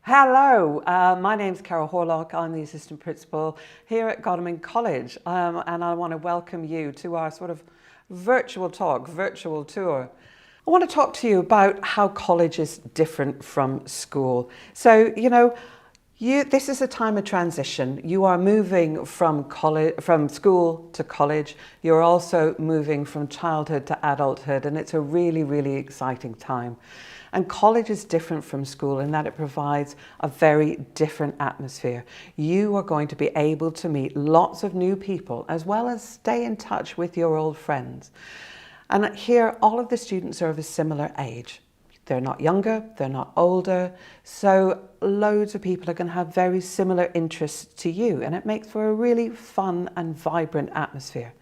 Hello, my name's Carol Horlock. I'm the assistant principal here at Godalming College, and I want to welcome you to our sort of virtual talk, virtual tour. I want to talk to you about how college is different from school. So, this is a time of transition. You are moving from from school to college. You're also moving from childhood to adulthood, and it's a really, really exciting time. And college is different from school in that it provides a very different atmosphere. You are going to be able to meet lots of new people as well as stay in touch with your old friends. And here, all of the students are of a similar age. They're not younger, they're not older, so loads of people are going to have very similar interests to you, and it makes for a really fun and vibrant atmosphere.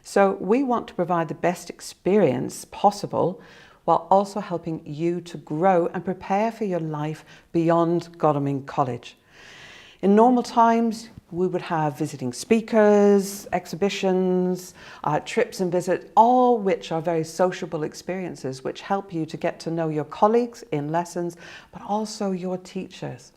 So we want to provide the best experience possible while also helping you to grow and prepare for your life beyond Godalming College. In normal times, we would have visiting speakers, exhibitions, trips and visits, all which are very sociable experiences which help you to get to know your colleagues in lessons, but also your teachers.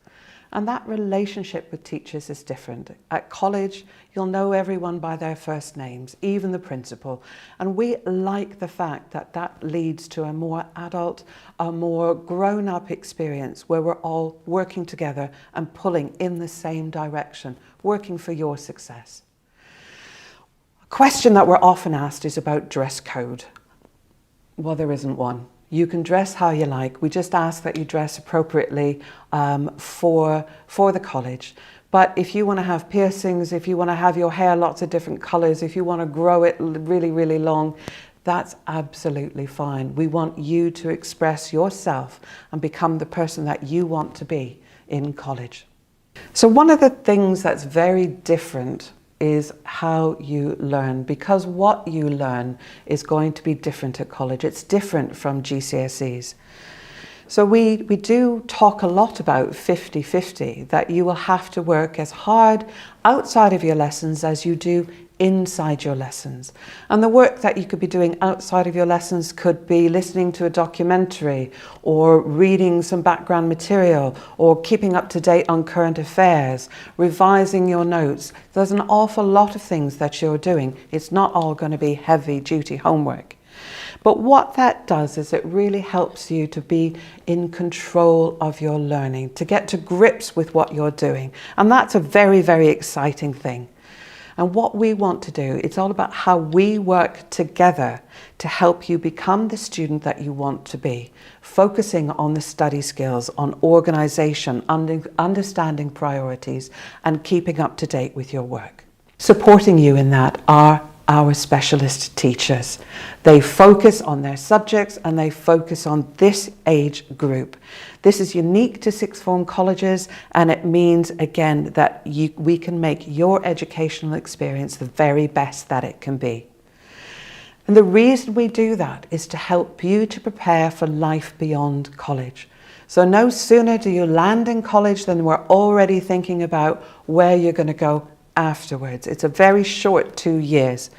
And that relationship with teachers is different. At college, you'll know everyone by their first names, even the principal. And we like the fact that that leads to a more adult, a more grown-up experience where we're all working together and pulling in the same direction, working for your success. A question that we're often asked is about dress code. Well, there isn't one. You can dress how you like. We just ask that you dress appropriately for the college. But if you want to have piercings, if you want to have your hair lots of different colours, if you want to grow it really, really long, that's absolutely fine. We want you to express yourself and become the person that you want to be in college. So one of the things that's very different is how you learn, because what you learn is going to be different at college. It's different from GCSEs. So we do talk a lot about 50-50, that you will have to work as hard outside of your lessons as you do inside your lessons. And the work that you could be doing outside of your lessons could be listening to a documentary or reading some background material or keeping up to date on current affairs, revising your notes. There's an awful lot of things that you're doing. It's not all going to be heavy duty homework. But what that does is it really helps you to be in control of your learning, to get to grips with what you're doing. And that's a very, very exciting thing. And what we want to do, it's all about how we work together to help you become the student that you want to be, focusing on the study skills, on organisation, understanding priorities, and keeping up to date with your work. Supporting you in that are our specialist teachers. They focus on their subjects and they focus on this age group. This is unique to sixth form colleges, and it means again that we can make your educational experience the very best that it can be. And the reason we do that is to help you to prepare for life beyond college. So no sooner do you land in college than we're already thinking about where you're going to go afterwards. It's a very short 2 years.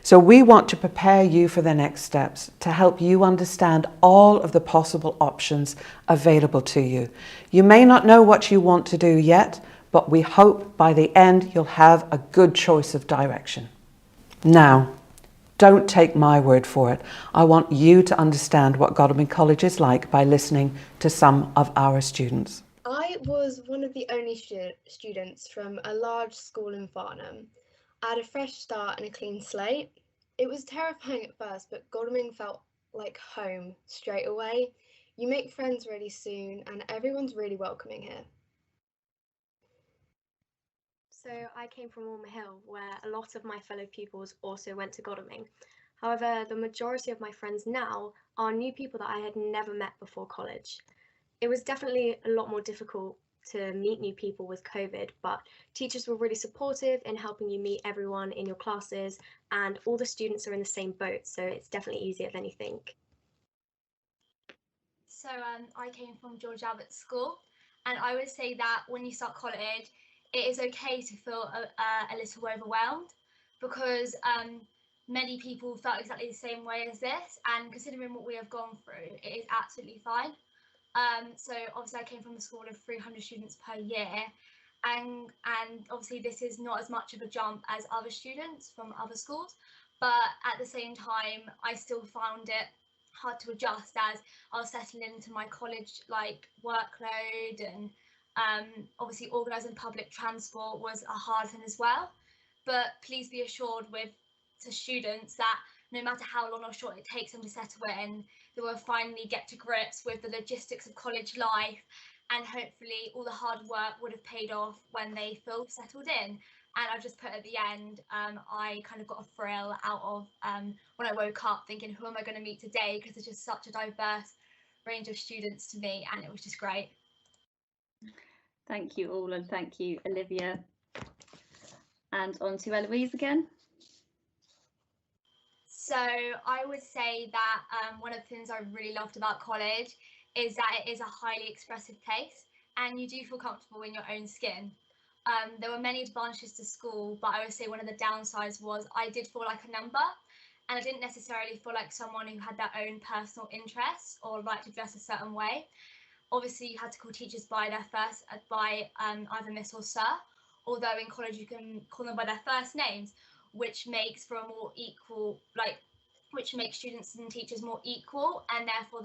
So we want to prepare you for the next steps, to help you understand all of the possible options available to you. You may not know what you want to do yet, but we hope by the end you'll have a good choice of direction. Now, don't take my word for it. I want you to understand what Godalming College is like by listening to some of our students. I was one of the only students from a large school in Farnham. I had a fresh start and a clean slate. It was terrifying at first, but Godalming felt like home straight away. You make friends really soon, and everyone's really welcoming here. So I came from Walmer Hill, where a lot of my fellow pupils also went to Godalming. However, the majority of my friends now are new people that I had never met before college. It was definitely a lot more difficult to meet new people with COVID, but teachers were really supportive in helping you meet everyone in your classes, and all the students are in the same boat, so it's definitely easier than you think. I came from George Albert School, and I would say that when you start college, it is okay to feel a little overwhelmed because many people felt exactly the same way as this, and considering what we have gone through, it is absolutely fine. So obviously I came from a school of 300 students per year, and obviously this is not as much of a jump as other students from other schools, but at the same time I still found it hard to adjust as I was settling into my college workload, and obviously organising public transport was a hard thing as well. But please be assured with to students that no matter how long or short it takes them to settle in, they will finally get to grips with the logistics of college life, and hopefully all the hard work would have paid off when they feel settled in. And I've just put at the end, I kind of got a thrill out of when I woke up thinking, who am I going to meet today? Because it's just such a diverse range of students to me, and it was just great. Thank you all, and thank you, Olivia. And on to Eloise again. So I would say that one of the things I really loved about college is that it is a highly expressive place, and you do feel comfortable in your own skin. There were many advantages to school, but I would say one of the downsides was I did feel like a number, and I didn't necessarily feel like someone who had their own personal interests or liked to dress a certain way. Obviously, you had to call teachers by either Miss or Sir, although in college you can call them by their first names, which makes for a more equal, which makes students and teachers more equal, and therefore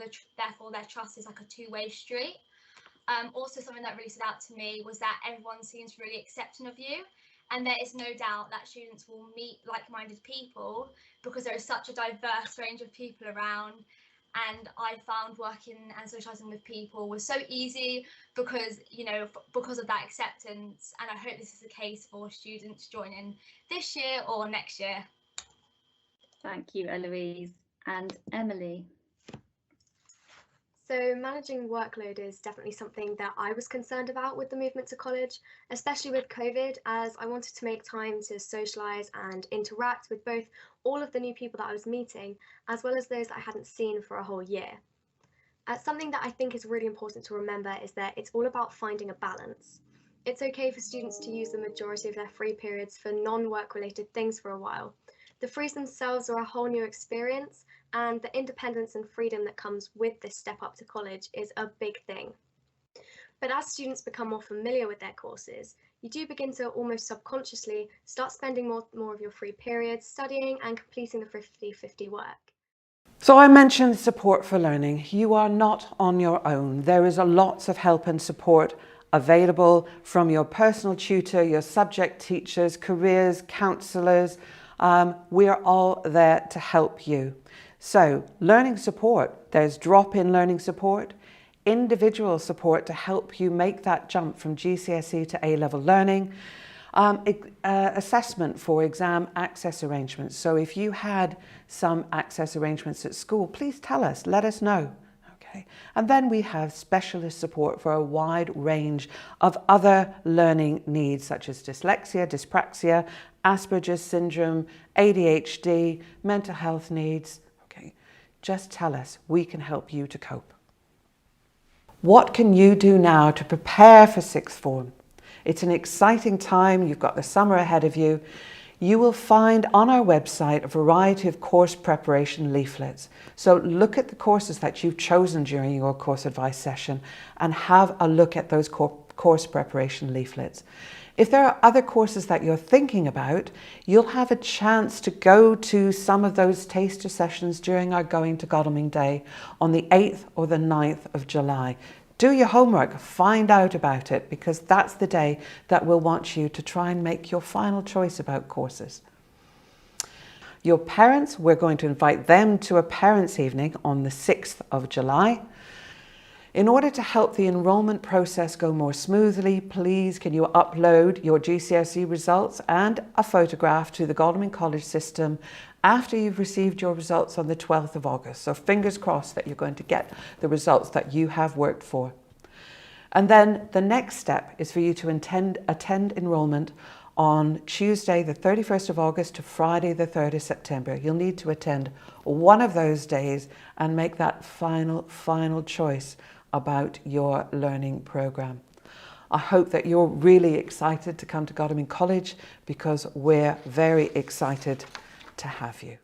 their trust is like a two-way street. Also, something that really stood out to me was that everyone seems really accepting of you, and there is no doubt that students will meet like-minded people because there is such a diverse range of people around. And I found working and socialising with people was so easy because, because of that acceptance. And I hope this is the case for students joining this year or next year. Thank you, Eloise. And Emily. So managing workload is definitely something that I was concerned about with the movement to college, especially with COVID, as I wanted to make time to socialise and interact with both all of the new people that I was meeting, as well as those that I hadn't seen for a whole year. Something that I think is really important to remember is that it's all about finding a balance. It's okay for students to use the majority of their free periods for non-work related things for a while. The frees themselves are a whole new experience, and the independence and freedom that comes with this step up to college is a big thing. But as students become more familiar with their courses, you do begin to almost subconsciously start spending more of your free periods studying and completing the 50-50 work. So I mentioned support for learning. You are not on your own. There is lots of help and support available from your personal tutor, your subject teachers, careers, counsellors. We are all there to help you. So learning support, there's drop-in learning support, individual support to help you make that jump from GCSE to A-level learning, assessment for exam access arrangements. So if you had some access arrangements at school, please tell us, let us know. Okay. And then we have specialist support for a wide range of other learning needs such as dyslexia, dyspraxia, Asperger's syndrome, ADHD, mental health needs. Okay. Just tell us, we can help you to cope. What can you do now to prepare for sixth form? It's an exciting time. You've got the summer ahead of you. You will find on our website a variety of course preparation leaflets. So look at the courses that you've chosen during your course advice session and have a look at those course preparation leaflets. If there are other courses that you're thinking about, you'll have a chance to go to some of those taster sessions during our Going to Godalming Day on the 8th or the 9th of July. Do your homework, find out about it, because that's the day that we'll want you to try and make your final choice about courses. Your parents, we're going to invite them to a parents' evening on the 6th of July. In order to help the enrolment process go more smoothly, please can you upload your GCSE results and a photograph to the Godalming College system after you've received your results on the 12th of August. So fingers crossed that you're going to get the results that you have worked for. And then the next step is for you to attend enrolment on Tuesday the 31st of August to Friday the 3rd of September. You'll need to attend one of those days and make that final choice about your learning programme. I hope that you're really excited to come to Godalming College, because we're very excited to have you.